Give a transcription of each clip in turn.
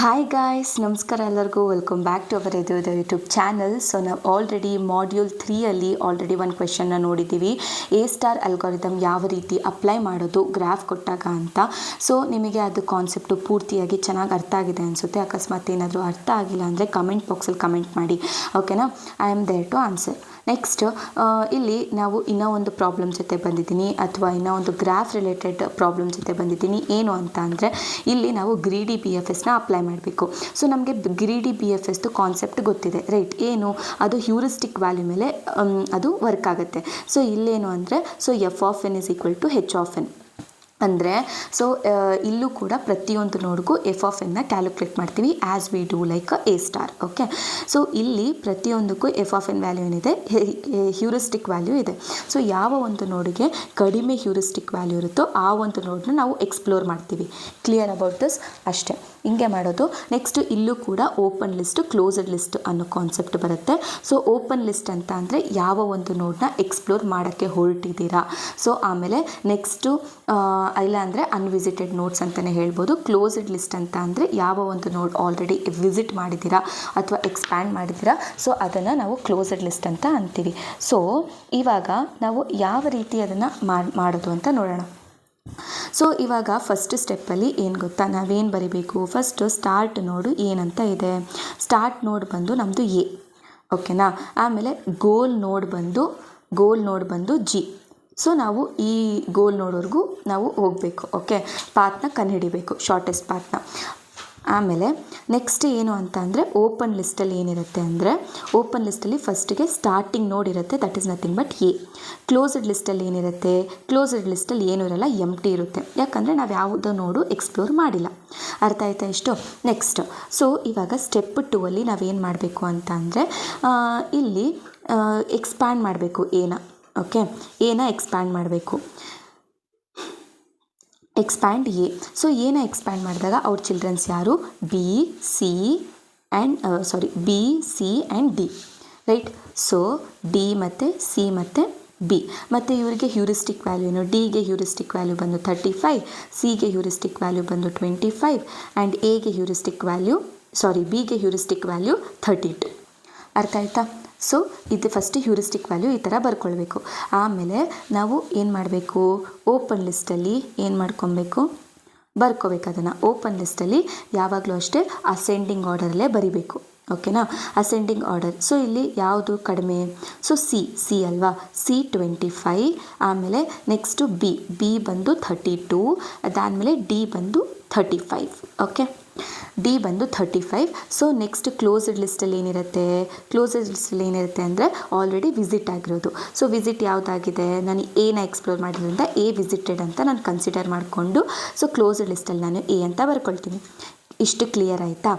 Hi guys, ನಮಸ್ಕಾರ ಎಲ್ಲರಿಗೂ. Welcome back to our YouTube channel. So ನಾವು ಆಲ್ರೆಡಿ ಮಾಡ್ಯೂಲ್ 3 ಆಲ್ರೆಡಿ ಒಂದು ಕ್ವೆಶನ್ನ ನೋಡಿದ್ದೀವಿ. A* ಅಲ್ಗಾರಿದಮ್ ಯಾವ ರೀತಿ ಅಪ್ಲೈ ಮಾಡೋದು ಗ್ರಾಫ್ ಕೊಟ್ಟಾಗ ಅಂತ. ಸೊ ನಿಮಗೆ ಅದು ಕಾನ್ಸೆಪ್ಟು ಪೂರ್ತಿಯಾಗಿ ಚೆನ್ನಾಗಿ ಅರ್ಥ ಆಗಿದೆ ಅನಿಸುತ್ತೆ. ಅಕಸ್ಮಾತ್ ಏನಾದರೂ ಅರ್ಥ ಆಗಿಲ್ಲ ಅಂದರೆ ಕಮೆಂಟ್ ಬಾಕ್ಸಲ್ಲಿ ಕಮೆಂಟ್ ಮಾಡಿ, ಓಕೆನಾ? I am there to answer. Next ಇಲ್ಲಿ ನಾವು ಇನ್ನೂ ಒಂದು ಪ್ರಾಬ್ಲಮ್ ಜೊತೆ ಬಂದಿದ್ದೀನಿ, ಅಥವಾ ಇನ್ನೂ ಒಂದು ಗ್ರಾಫ್ ರಿಲೇಟೆಡ್ ಪ್ರಾಬ್ಲಮ್ ಜೊತೆ ಬಂದಿದ್ದೀನಿ. ಏನು ಅಂತ ಅಂದರೆ ಇಲ್ಲಿ ನಾವು ಗ್ರೀಡಿ BFSನ ಅಪ್ಲೈ ಮಾಡಬೇಕು. ಸೊ ನಮಗೆ ಗ್ರೀಡಿ BFSದು ಕಾನ್ಸೆಪ್ಟ್ ಗೊತ್ತಿದೆ, ರೈಟ್? ಏನು ಅದು ಹ್ಯೂರಿಸ್ಟಿಕ್ ವ್ಯಾಲ್ಯೂ ಮೇಲೆ ಅದು ವರ್ಕ್ ಆಗುತ್ತೆ. ಸೊ ಇಲ್ಲೇನು ಅಂದರೆ f(n) = h(n). ಅಂದರೆ ಇಲ್ಲೂ ಕೂಡ ಪ್ರತಿಯೊಂದು ನೋಡ್ಗೂ f(n)ನ ಕ್ಯಾಲ್ಕುಲೇಟ್ ಮಾಡ್ತೀವಿ as we do like A*. Okay, so ಇಲ್ಲಿ ಪ್ರತಿಯೊಂದಕ್ಕೂ f(n) ವ್ಯಾಲ್ಯೂ ಏನಿದೆ, ಹ್ಯೂರಿಸ್ಟಿಕ್ ವ್ಯಾಲ್ಯೂ ಇದೆ. ಸೊ ಯಾವ ಒಂದು ನೋಡಿಗೆ ಕಡಿಮೆ ಹ್ಯೂರಿಸ್ಟಿಕ್ ವ್ಯಾಲ್ಯೂ ಇರುತ್ತೋ ಆ ಒಂದು ನೋಡನ್ನ ನಾವು ಎಕ್ಸ್ಪ್ಲೋರ್ ಮಾಡ್ತೀವಿ. Clear about this? ಅಷ್ಟೇ, ಹಿಂಗೆ ಮಾಡೋದು. ನೆಕ್ಸ್ಟ್ ಇಲ್ಲೂ ಕೂಡ ಓಪನ್ ಲಿಸ್ಟ್, ಕ್ಲೋಸ್ಡ್ ಲಿಸ್ಟ್ ಅನ್ನೋ ಕಾನ್ಸೆಪ್ಟ್ ಬರುತ್ತೆ. ಸೊ ಓಪನ್ ಲಿಸ್ಟ್ ಅಂತ ಅಂದರೆ ಯಾವ ಒಂದು ನೋಡನ್ನ ಎಕ್ಸ್ಪ್ಲೋರ್ ಮಾಡೋಕ್ಕೆ ಹೊರಟಿದ್ದೀರಾ. ಸೊ ಆಮೇಲೆ ನೆಕ್ಸ್ಟು ಇಲ್ಲ ಅಂದರೆ ಅನ್ವಿಸಿಟೆಡ್ ನೋಟ್ಸ್ ಅಂತಲೇ ಹೇಳ್ಬೋದು. ಕ್ಲೋಸ್ಡ್ ಲಿಸ್ಟ್ ಅಂತ ಅಂದರೆ ಯಾವ ಒಂದು ನೋಡ್ ಆಲ್ರೆಡಿ ವಿಸಿಟ್ ಮಾಡಿದ್ದೀರಾ ಅಥವಾ ಎಕ್ಸ್ಪ್ಯಾಂಡ್ ಮಾಡಿದ್ದೀರಾ, ಸೊ ಅದನ್ನು ನಾವು ಕ್ಲೋಸ್ಡ್ ಲಿಸ್ಟ್ ಅಂತ ಅಂತೀವಿ. ಸೊ ಇವಾಗ ನಾವು ಯಾವ ರೀತಿ ಅದನ್ನು ಮಾಡೋದು ಅಂತ ನೋಡೋಣ. ಸೊ ಇವಾಗ ಫಸ್ಟ್ ಸ್ಟೆಪ್ಪಲ್ಲಿ ಏನು ಗೊತ್ತಾ, ನಾವೇನು ಬರಿಬೇಕು? ಫಸ್ಟು ಸ್ಟಾರ್ಟ್ ನೋಡು ಏನಂತ ಇದೆ. ಸ್ಟಾರ್ಟ್ ನೋಡ್ ಬಂದು ನಮ್ಮದು A, ಓಕೆನಾ? ಆಮೇಲೆ ಗೋಲ್ ನೋಡ್ ಬಂದು G. ಸೊ ನಾವು ಈ ಗೋಲ್ ನೋಡೋರ್ಗೂ ನಾವು ಹೋಗಬೇಕು, ಓಕೆ? ಪಾತ್ನ ಕಂಡುಹಿಡಿಬೇಕು, ಶಾರ್ಟೆಸ್ಟ್ ಪಾತ್ನ. ಆಮೇಲೆ ನೆಕ್ಸ್ಟ್ ಏನು ಅಂತ ಅಂದರೆ ಓಪನ್ ಲಿಸ್ಟಲ್ಲಿ ಏನಿರುತ್ತೆ ಅಂದರೆ, ಓಪನ್ ಲಿಸ್ಟಲ್ಲಿ ಫಸ್ಟಿಗೆ ಸ್ಟಾರ್ಟಿಂಗ್ ನೋಡ್ ಇರುತ್ತೆ, that is nothing but A. Closed ಲಿಸ್ಟಲ್ಲಿ ಏನಿರುತ್ತೆ? ಕ್ಲೋಸ್ಡ್ ಲಿಸ್ಟಲ್ಲಿ ಏನೂ ಇರಲ್ಲ, ಎಂಟಿ ಇರುತ್ತೆ. ಯಾಕಂದರೆ ನಾವು ಯಾವುದೋ ನೋಡು ಎಕ್ಸ್ಪ್ಲೋರ್ ಮಾಡಿಲ್ಲ. ಅರ್ಥ ಆಯ್ತಾ ಇಷ್ಟು? ನೆಕ್ಸ್ಟ್ ಸೊ ಇವಾಗ ಸ್ಟೆಪ್ 2ಅಲ್ಲಿ ನಾವೇನು ಮಾಡಬೇಕು ಅಂತ ಅಂದರೆ ಇಲ್ಲಿ ಎಕ್ಸ್ಪ್ಯಾಂಡ್ ಮಾಡಬೇಕು ಎನ, ಓಕೆ? ಎನ ಎಕ್ಸ್ಪ್ಯಾಂಡ್ ಮಾಡಬೇಕು, ಎಕ್ಸ್ಪ್ಯಾಂಡ್ A. ಸೊ ಏನ ಎಕ್ಸ್ಪ್ಯಾಂಡ್ ಮಾಡಿದಾಗ ಅವ್ರ ಚಿಲ್ಡ್ರನ್ಸ್ ಯಾರು? B, C and D, right? So D ಮತ್ತು C ಮತ್ತು B. ಮತ್ತು ಇವರಿಗೆ ಹ್ಯೂರಿಸ್ಟಿಕ್ ವ್ಯಾಲ್ಯೂ ಏನು? Dಗೆ ಹ್ಯೂರಿಸ್ಟಿಕ್ ವ್ಯಾಲ್ಯೂ ಬಂದು 35, Cಗೆ ಹ್ಯೂರಿಸ್ಟಿಕ್ ವ್ಯಾಲ್ಯೂ ಬಂದು 25 ಆ್ಯಂಡ್ Bಗೆ ಹ್ಯೂರಿಸ್ಟಿಕ್ ವ್ಯಾಲ್ಯೂ 32. ಅರ್ಥ ಆಯ್ತಾ? ಸೊ ಇದು ಫಸ್ಟ್ ಹ್ಯೂರಿಸ್ಟಿಕ್ ವ್ಯಾಲ್ಯೂ ಈ ಥರ ಬರ್ಕೊಳ್ಬೇಕು. ಆಮೇಲೆ ನಾವು ಏನು ಮಾಡಬೇಕು? ಓಪನ್ ಲಿಸ್ಟಲ್ಲಿ ಏನು ಮಾಡ್ಕೊಬೇಕು? ಬರ್ಕೋಬೇಕು ಅದನ್ನು. ಓಪನ್ ಲಿಸ್ಟಲ್ಲಿ ಯಾವಾಗಲೂ ಅಷ್ಟೇ ಅಸೆಂಡಿಂಗ್ ಆರ್ಡರಲ್ಲೇ ಬರಿಬೇಕು, ಓಕೆನಾ? Ascending order. ಸೊ ಇಲ್ಲಿ ಯಾವುದು ಕಡಿಮೆ? ಸೊ ಸಿ ಅಲ್ವಾ? C 25, ಆಮೇಲೆ ನೆಕ್ಸ್ಟು ಬಿ ಬಂದು 32, ಅದಾದಮೇಲೆ D ಬಂದು 35, ಓಕೆ? D ಬಂದು 35. ಸೊ ನೆಕ್ಸ್ಟ್ ಕ್ಲೋಸ್ಡ್ ಲಿಸ್ಟಲ್ಲಿ ಏನಿರುತ್ತೆ? ಕ್ಲೋಸ್ಡ್ ಲಿಸ್ಟಲ್ಲಿ ಏನಿರುತ್ತೆ ಅಂದರೆ ಆಲ್ರೆಡಿ ವಿಸಿಟ್ ಆಗಿರೋದು. ಸೊ ವಿಸಿಟ್ ಯಾವುದಾಗಿದೆ? ನಾನು ಎನ ಎಕ್ಸ್ಪ್ಲೋರ್ ಮಾಡಿದ್ರಿಂದ A ವಿಸಿಟೆಡ್ ಅಂತ ನಾನು ಕನ್ಸಿಡರ್ ಮಾಡಿಕೊಂಡು ಸೊ ಕ್ಲೋಸ್ಡ್ ಲಿಸ್ಟಲ್ಲಿ ನಾನು A ಅಂತ ಬರ್ಕೊಳ್ತೀನಿ. ಇಷ್ಟು ಕ್ಲಿಯರ್ ಆಯಿತಾ?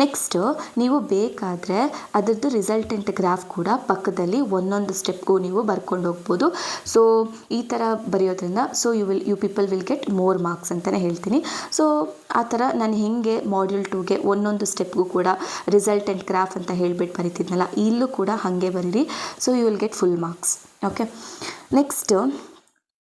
ನೆಕ್ಸ್ಟು ನೀವು ಬೇಕಾದರೆ ಅದರದ್ದು ರಿಸಲ್ಟೆಂಟ್ ಗ್ರಾಫ್ ಕೂಡ ಪಕ್ಕದಲ್ಲಿ ಒಂದೊಂದು ಸ್ಟೆಪ್ಗೂ ನೀವು ಬರ್ಕೊಂಡು ಹೋಗ್ಬೋದು. ಸೊ ಈ ಥರ ಬರೆಯೋದ್ರಿಂದ so you people will get more marks ಅಂತಲೇ ಹೇಳ್ತೀನಿ. ಸೊ ಆ ಥರ ನಾನು ಹೇಗೆ ಮಾಡ್ಯೂಲ್ 2ಗೆ ಒಂದೊಂದು ಸ್ಟೆಪ್ಗೂ ಕೂಡ ರಿಸಲ್ಟೆಂಟ್ ಗ್ರಾಫ್ ಅಂತ ಹೇಳಿಬಿಟ್ಟು ಬರೀತಿದ್ನಲ್ಲ, ಇಲ್ಲೂ ಕೂಡ ಹಾಗೆ ಬರೀರಿ. So you will get full marks, okay? Next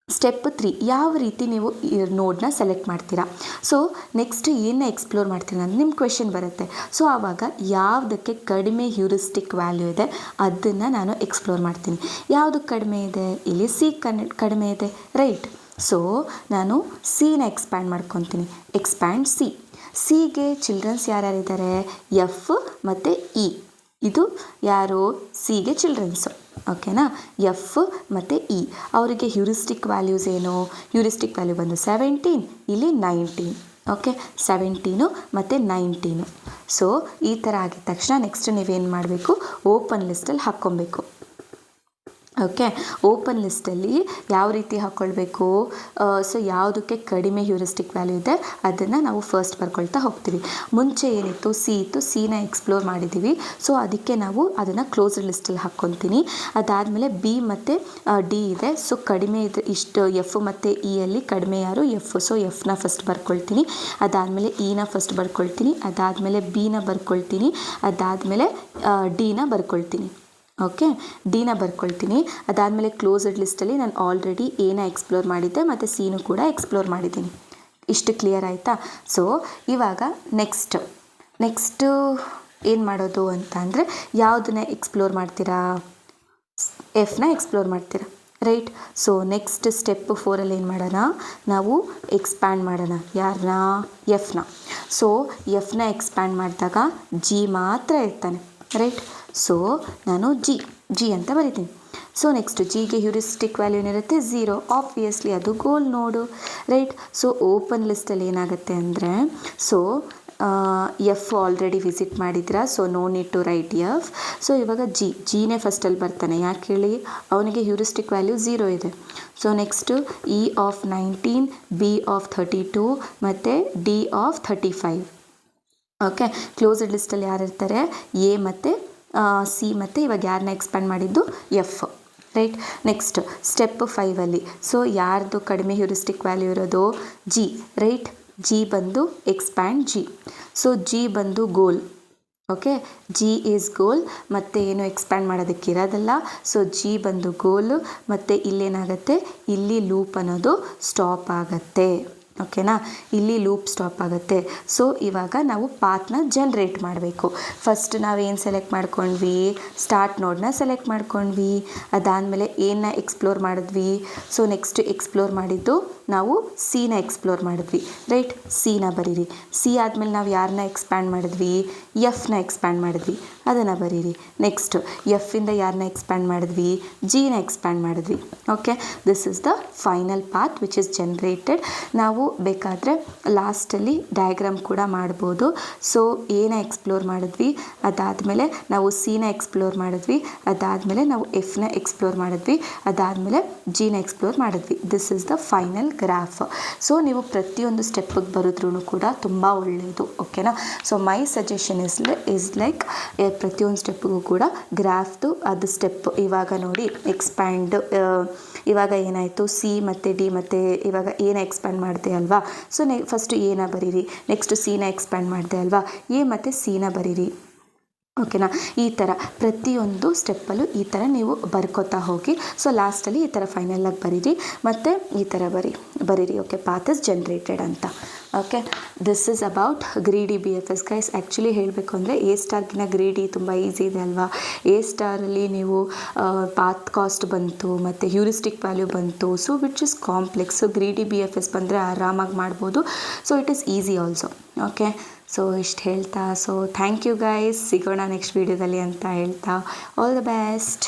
step 3, ಯಾವ ರೀತಿ ನೀವು ಈ ನೋಡನ್ನ ಸೆಲೆಕ್ಟ್ ಮಾಡ್ತೀರಾ. ಸೊ ನೆಕ್ಸ್ಟ್ ಏನು ಎಕ್ಸ್ಪ್ಲೋರ್ ಮಾಡ್ತೀರಾ ಅಂದರೆ ನಿಮ್ಮ ಕ್ವೆಶನ್ ಬರುತ್ತೆ. ಸೊ ಆವಾಗ ಯಾವುದಕ್ಕೆ ಕಡಿಮೆ ಹ್ಯೂರಿಸ್ಟಿಕ್ ವ್ಯಾಲ್ಯೂ ಇದೆ ಅದನ್ನು ನಾನು ಎಕ್ಸ್ಪ್ಲೋರ್ ಮಾಡ್ತೀನಿ. ಯಾವುದಕ್ಕೆ ಕಡಿಮೆ ಇದೆ? ಇಲ್ಲಿ C ಕಡಿಮೆ ಇದೆ, ರೈಟ್? ಸೊ ನಾನು Cನ ಎಕ್ಸ್ಪ್ಯಾಂಡ್ ಮಾಡ್ಕೊತೀನಿ, ಎಕ್ಸ್ಪ್ಯಾಂಡ್ C. Cಗೆ ಚಿಲ್ಡ್ರನ್ಸ್ ಯಾರ್ಯಾರಿದ್ದಾರೆ? F ಮತ್ತು E. ಇದು ಯಾರು? Cಗೆ ಚಿಲ್ಡ್ರನ್ಸು, ಓಕೆನಾ? F ಮತ್ತು E. ಅವರಿಗೆ ಹ್ಯೂರಿಸ್ಟಿಕ್ ವ್ಯಾಲ್ಯೂಸ್ ಏನು? ಹ್ಯೂರಿಸ್ಟಿಕ್ ವ್ಯಾಲ್ಯೂ ಬಂದು 17, ಇಲ್ಲಿ 19, ಓಕೆ? 17 ಮತ್ತು 19. ಸೊ ಈ ಥರ ಆಗಿದ ತಕ್ಷಣ ನೆಕ್ಸ್ಟ್ ನೀವೇನು ಮಾಡಬೇಕು? ಓಪನ್ ಲಿಸ್ಟಲ್ಲಿ ಹಾಕ್ಕೊಬೇಕು, ಓಕೆ? ಓಪನ್ ಲಿಸ್ಟಲ್ಲಿ ಯಾವ ರೀತಿ ಹಾಕ್ಕೊಳ್ಬೇಕು? ಸೊ ಯಾವುದಕ್ಕೆ ಕಡಿಮೆ ಹ್ಯೂರಿಸ್ಟಿಕ್ ವ್ಯಾಲ್ಯೂ ಇದೆ ಅದನ್ನು ನಾವು ಫಸ್ಟ್ ಬರ್ಕೊಳ್ತಾ ಹೋಗ್ತೀವಿ. ಮುಂಚೆ ಏನಿತ್ತು? C ಇತ್ತು, Cನ ಎಕ್ಸ್ಪ್ಲೋರ್ ಮಾಡಿದ್ದೀವಿ. ಸೊ ಅದಕ್ಕೆ ನಾವು ಅದನ್ನು ಕ್ಲೋಸ್ಡ್ ಲಿಸ್ಟಲ್ಲಿ ಹಾಕ್ಕೊತೀನಿ. ಅದಾದಮೇಲೆ B ಮತ್ತು D ಇದೆ. ಸೊ ಕಡಿಮೆ ಇದೆ ಇಷ್ಟು F ಮತ್ತು Eಯಲ್ಲಿ ಕಡಿಮೆ ಯಾರು? F. ಸೊ Fನ ಫಸ್ಟ್ ಬರ್ಕೊಳ್ತೀನಿ, ಅದಾದಮೇಲೆ Eನ ಫಸ್ಟ್ ಬರ್ಕೊಳ್ತೀನಿ, ಅದಾದಮೇಲೆ Bನ ಬರ್ಕೊಳ್ತೀನಿ, ಅದಾದಮೇಲೆ Dನ ಬರ್ಕೊಳ್ತೀನಿ, ಓಕೆ? ಡಿನ ಬರ್ಕೊಳ್ತೀನಿ. ಅದಾದಮೇಲೆ ಕ್ಲೋಸ್ಡ್ ಲಿಸ್ಟಲ್ಲಿ ನಾನು ಆಲ್ರೆಡಿ ಎನ ಎಕ್ಸ್ಪ್ಲೋರ್ ಮಾಡಿದ್ದೆ ಮತ್ತು ಸಿನೂ ಕೂಡ ಎಕ್ಸ್ಪ್ಲೋರ್ ಮಾಡಿದ್ದೀನಿ. ಇಷ್ಟು ಕ್ಲಿಯರ್ ಆಯಿತಾ? ಸೊ ಇವಾಗ ನೆಕ್ಸ್ಟು ಏನು ಮಾಡೋದು ಅಂತ ಅಂದರೆ ಯಾವುದನ್ನ ಎಕ್ಸ್ಪ್ಲೋರ್ ಮಾಡ್ತೀರಾ? ಎಫ್ನ ಎಕ್ಸ್ಪ್ಲೋರ್ ಮಾಡ್ತೀರಾ, ರೈಟ್? ಸೊ ನೆಕ್ಸ್ಟ್ ಸ್ಟೆಪ್ 4ಅಲ್ಲಿ ಏನು ಮಾಡೋಣ, ನಾವು ಎಕ್ಸ್ಪ್ಯಾಂಡ್ ಮಾಡೋಣ. ಯಾರನ್ನ? ಎಫ್ನ. ಸೊ ಎಫ್ನ ಎಕ್ಸ್ಪ್ಯಾಂಡ್ ಮಾಡಿದಾಗ ಜಿ ಮಾತ್ರ ಇರ್ತಾನೆ, ರೈಟ್? ಸೊ ನಾನು ಜಿ ಅಂತ ಬರಿತೀನಿ. ಸೊ ನೆಕ್ಸ್ಟ್ ಜಿಗೆ ಹ್ಯೂರಿಸ್ಟಿಕ್ ವ್ಯಾಲ್ಯೂ ಏನಿರುತ್ತೆ? 0. ಆಬ್ವಿಯಸ್ಲಿ ಅದು ಗೋಲ್ ನೋಡು, ರೈಟ್? ಸೊ ಓಪನ್ ಲಿಸ್ಟಲ್ಲಿ ಏನಾಗುತ್ತೆ ಅಂದರೆ, ಸೊ ಎಫ್ ಆಲ್ರೆಡಿ ವಿಸಿಟ್ ಮಾಡಿದ್ದೀರಾ, so no need to write F. So ಇವಾಗ ಜಿನೇ ಫಸ್ಟಲ್ಲಿ ಬರ್ತಾನೆ. ಯಾಕೆ ಹೇಳಿ? ಅವನಿಗೆ ಹ್ಯೂರಿಸ್ಟಿಕ್ ವ್ಯಾಲ್ಯೂ 0 ಇದೆ. So next E of 19, B of 32 ಮತ್ತು ಡಿ ಆಫ್ 35. ಓಕೆ, ಕ್ಲೋಸ್ಡ್ ಲಿಸ್ಟಲ್ಲಿ ಯಾರು ಇರ್ತಾರೆ? ಎ ಮತ್ತು ಸಿ ಮತ್ತು ಇವಾಗ ಯಾರನ್ನ ಎಕ್ಸ್ಪ್ಯಾಂಡ್ ಮಾಡಿದ್ದು? F, right? ನೆಕ್ಸ್ಟ್ ಸ್ಟೆಪ್ 5ಅಲ್ಲಿ ಸೊ ಯಾರ್ದು ಕಡಿಮೆ ಹ್ಯೂರಿಸ್ಟಿಕ್ ವ್ಯಾಲ್ಯೂ ಇರೋದು? G, right? ಜಿ ಬಂದು ಎಕ್ಸ್ಪ್ಯಾಂಡ್ ಜಿ. ಸೊ ಜಿ ಬಂದು goal. Okay, G is goal, ಮತ್ತು ಏನು ಎಕ್ಸ್ಪ್ಯಾಂಡ್ ಮಾಡೋದಕ್ಕೆ ಇರೋದಲ್ಲ. ಸೊ ಜಿ ಬಂದು ಗೋಲು, ಮತ್ತು ಇಲ್ಲೇನಾಗುತ್ತೆ? ಇಲ್ಲಿ ಲೂಪ್ ಅನ್ನೋದು ಸ್ಟಾಪ್ ಆಗುತ್ತೆ. ಓಕೆನಾ? ಇಲ್ಲಿ ಲೂಪ್ ಸ್ಟಾಪ್ ಆಗುತ್ತೆ. ಸೊ ಇವಾಗ ನಾವು ಪಾತ್ನ ಜನ್ರೇಟ್ ಮಾಡಬೇಕು. ಫಸ್ಟ್ ನಾವೇನು ಸೆಲೆಕ್ಟ್ ಮಾಡ್ಕೊಂಡ್ವಿ? ಸ್ಟಾರ್ಟ್ ನೋಡ್ನ ಸೆಲೆಕ್ಟ್ ಮಾಡ್ಕೊಂಡ್ವಿ. ಅದಾದಮೇಲೆ ಏನನ್ನ ಎಕ್ಸ್ಪ್ಲೋರ್ ಮಾಡಿದ್ವಿ? ಸೊ ನೆಕ್ಸ್ಟ್ ಎಕ್ಸ್ಪ್ಲೋರ್ ಮಾಡಿದ್ದು ನಾವು ಸಿನ ಎಕ್ಸ್ಪ್ಲೋರ್ ಮಾಡಿದ್ವಿ, ರೈಟ್? ಸಿನ ಬರೀರಿ. ಸಿ ಆದಮೇಲೆ ನಾವು ಯಾರನ್ನ ಎಕ್ಸ್ಪ್ಯಾಂಡ್ ಮಾಡಿದ್ವಿ? ಎಫ್ನ ಎಕ್ಸ್ಪ್ಯಾಂಡ್ ಮಾಡಿದ್ವಿ, ಅದನ್ನು ಬರೀರಿ. ನೆಕ್ಸ್ಟ್ ಎಫ್ಫಿಂದ ಯಾರನ್ನ ಎಕ್ಸ್ಪ್ಯಾಂಡ್ ಮಾಡಿದ್ವಿ? ಜಿನ ಎಕ್ಸ್ಪ್ಯಾಂಡ್ ಮಾಡಿದ್ವಿ. Okay, this is the final path which is generated. ನಾವು ಬೇಕಾದರೆ ಲಾಸ್ಟಲ್ಲಿ ಡಯಾಗ್ರಾಮ್ ಕೂಡ ಮಾಡ್ಬೋದು. ಸೊ ಏನ ಎಕ್ಸ್ಪ್ಲೋರ್ ಮಾಡಿದ್ವಿ, ಅದಾದಮೇಲೆ ನಾವು ಸಿನ ಎಕ್ಸ್ಪ್ಲೋರ್ ಮಾಡಿದ್ವಿ, ಅದಾದಮೇಲೆ ನಾವು ಎಫ್ನ ಎಕ್ಸ್ಪ್ಲೋರ್ ಮಾಡಿದ್ವಿ, ಅದಾದಮೇಲೆ ಜಿನ ಎಕ್ಸ್ಪ್ಲೋರ್ ಮಾಡಿದ್ವಿ. This is the final graph. So ನೀವು ಪ್ರತಿಯೊಂದು ಸ್ಟೆಪ್ಪಿಗೆ ಬರೋದ್ರೂ ಕೂಡ ತುಂಬ ಒಳ್ಳೆಯದು. ಓಕೆನಾ? So my suggestion is like ಪ್ರತಿಯೊಂದು ಸ್ಟೆಪ್ಪಿಗೂ ಕೂಡ ಗ್ರಾಫ್ದು ಅದು ಸ್ಟೆಪ್. ಇವಾಗ ನೋಡಿ ಎಕ್ಸ್ಪ್ಯಾಂಡ್, ಇವಾಗ ಏನಾಯಿತು? ಸಿ ಮತ್ತು ಡಿ ಮತ್ತು ಇವಾಗ ಏನ ಎಕ್ಸ್ಪ್ಯಾಂಡ್ ಮಾಡಿದೆ ಅಲ್ವಾ? ಸೊ ಫಸ್ಟು ಏನ ಬರೀರಿ, ನೆಕ್ಸ್ಟ್ ಸಿನ ಎಕ್ಸ್ಪ್ಯಾಂಡ್ ಮಾಡಿದೆ ಅಲ್ವಾ? ಎ ಮತ್ತು ಸಿನ ಬರೀರಿ. ಓಕೆನಾ? ಈ ಥರ ಪ್ರತಿಯೊಂದು ಸ್ಟೆಪ್ಪಲ್ಲೂ ಈ ಥರ ನೀವು ಬರ್ಕೋತಾ ಹೋಗಿ. ಸೊ ಲಾಸ್ಟಲ್ಲಿ ಈ ಥರ ಫೈನಲಾಗಿ ಬರೀರಿ, ಮತ್ತು ಈ ಥರ ಬರೀರಿ. ಓಕೆ, ಪಾತ್ ಇಸ್ ಜನ್ರೇಟೆಡ್ ಅಂತ. Okay, this is about greedy B F S guys. Actually ಹೇಳಬೇಕು ಅಂದರೆ ಎ ಸ್ಟಾರ್ಗಿನ ಗ್ರೀಡಿ ತುಂಬ ಈಸಿ ಇದೆ ಅಲ್ವಾ? ಎ ಸ್ಟಾರಲ್ಲಿ ನೀವು ಪಾತ್ ಕಾಸ್ಟ್ ಬಂತು ಮತ್ತು ಹ್ಯೂರಿಸ್ಟಿಕ್ ವ್ಯಾಲ್ಯೂ ಬಂತು. So which is complex. Greedy B F S ಬಂದರೆ ಆರಾಮಾಗಿ ಮಾಡ್ಬೋದು. So it is easy also. Okay, so ಇಷ್ಟು ಹೇಳ್ತಾ, ಸೊ ಥ್ಯಾಂಕ್ ಯು ಗೈಸ್. ಸಿಗೋಣ ನೆಕ್ಸ್ಟ್ ವೀಡಿಯೋದಲ್ಲಿ ಅಂತ ಹೇಳ್ತಾ, ಆಲ್ ದ ಬೆಸ್ಟ್.